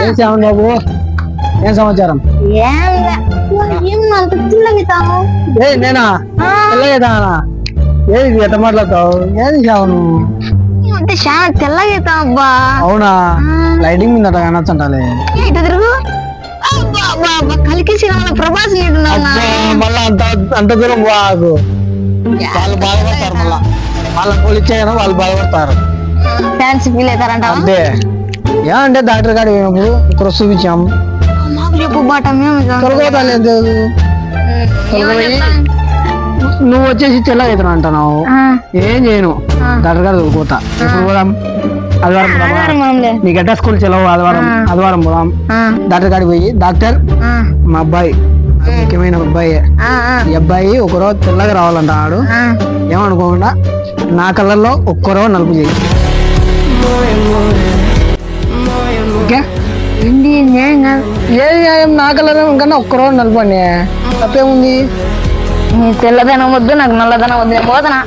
ఏం శ్రావణ్ బాబు, ఏం సమాచారం? ఏ నేనా తెల్లగైతానా? ఏది ఎట్ట మాట్లాడతావు? ఏది శ్రావణ్? తెల్లగైతా అబ్బా. అవునా? లైటింగ్ మీద అనొచ్చంటాలే. తిరుగు కలికి ప్రభాస్ మళ్ళా అంత దూరం బాగు. వాళ్ళు బాధపడతారు, మళ్ళా వాళ్ళని పోలిచ్చే కదా వాళ్ళు బాధపడతారు. ఫ్యాన్స్ ఫీల్ అవుతారంట. అంతే. ఏమంటే డాక్టర్ గారు పోయినప్పుడు ఇక్కడ చూపించాం. మాకు చెప్పు బాట తొలగోతాలేదు. నువ్వు వచ్చేసి తెల్లగైతున్నా అంటున్నావు. ఏం చేయను, డాక్టర్ గారు తొలగోతా. ఎప్పుడు పోదాం? ఆదివారం. నీకు ఎట్లా స్కూల్ సెలవు? ఆదివారం పోదాం. డాక్టర్ గారికి పోయి, డాక్టర్ మా అబ్బాయి ముఖ్యమైన అబ్బాయి, ఈ అబ్బాయి ఒకరోజు తెల్లగా రావాలంట. ఆడు ఏమనుకోకుండా నా కళ్ళల్లో ఒక్కరో నలుపు చేయి. ఏది న్యాయం? నా కలర్ కన్నా ఒక్కరో నలుపు అండి, తప్పేముంది? తెల్లదనం వద్దు, నాకు నల్లదనం వద్దు, నేను పోతున్నా.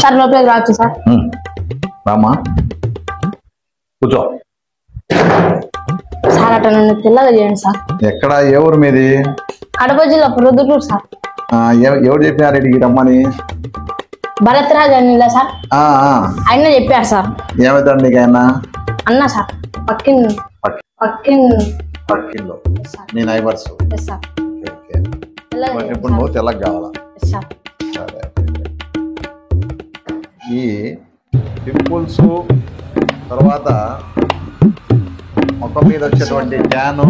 సార్ లోపలికి రావచ్చు సార్. రామా కూర్చో. సార్ అట్లా నన్ను తెల్లగా చేయండి సార్. ఎక్కడ? ఏ ఊరు మీది? కడప జిల్లా ప్రొద్దుటూరు సార్. ఎవరు చెప్పారు ఇడికి రమ్మని? భరత్ రాజ్ అనిల సార్, ఆయన చెప్పారు సార్. ఏమవుతాడు నీకు ఆయన? అన్న సార్, పక్కింలో నీ నైబర్స్. ఇప్పుడు నువ్వు తెల్లగా కావాలా? సరే. ఈ పింపుల్స్ తర్వాత మొక్క మీద వచ్చేటువంటి ట్యాను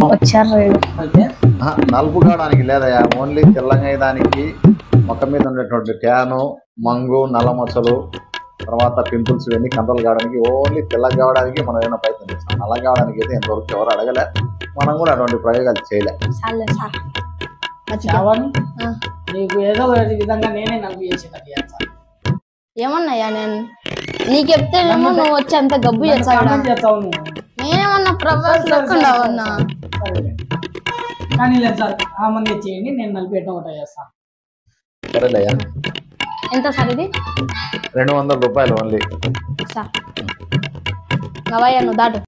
నలుపు కావడానికి లేదయా, ఓన్లీ తెల్లగా దానికి మొక్క మీద ఉండేటువంటి ట్యాను, మంగు, నల్ల మచ్చలు, తర్వాత పింపుల్స్ ఇవన్నీ కంట్రోల్ కావడానికి ఓన్లీ తెల్లగా కావడానికి మనం ఏమైనా ప్రయత్నం చేస్తాం. నల్ల కావడానికి అయితే ఎంతవరకు ఎవరు అడగలే, మనం కూడా అటువంటి ప్రయోగాలు చేయలే. ఏమన్నాయా నేను నీకు చెప్తేనేమో నువ్వు వచ్చి అంత గబ్బు చేస్తావు. నేనేమన్నా ప్రభాస్ లెక్కన్నా కానీ లేదు సార్, ఆ మంది చేయండి, నేను 48 ఒకటి చేస్తాను. సరేలయ్యా. ఎంత సార్ ఇది? 200 రూపాయలు ఓన్లీ. సార్ నువ్వు దాటు.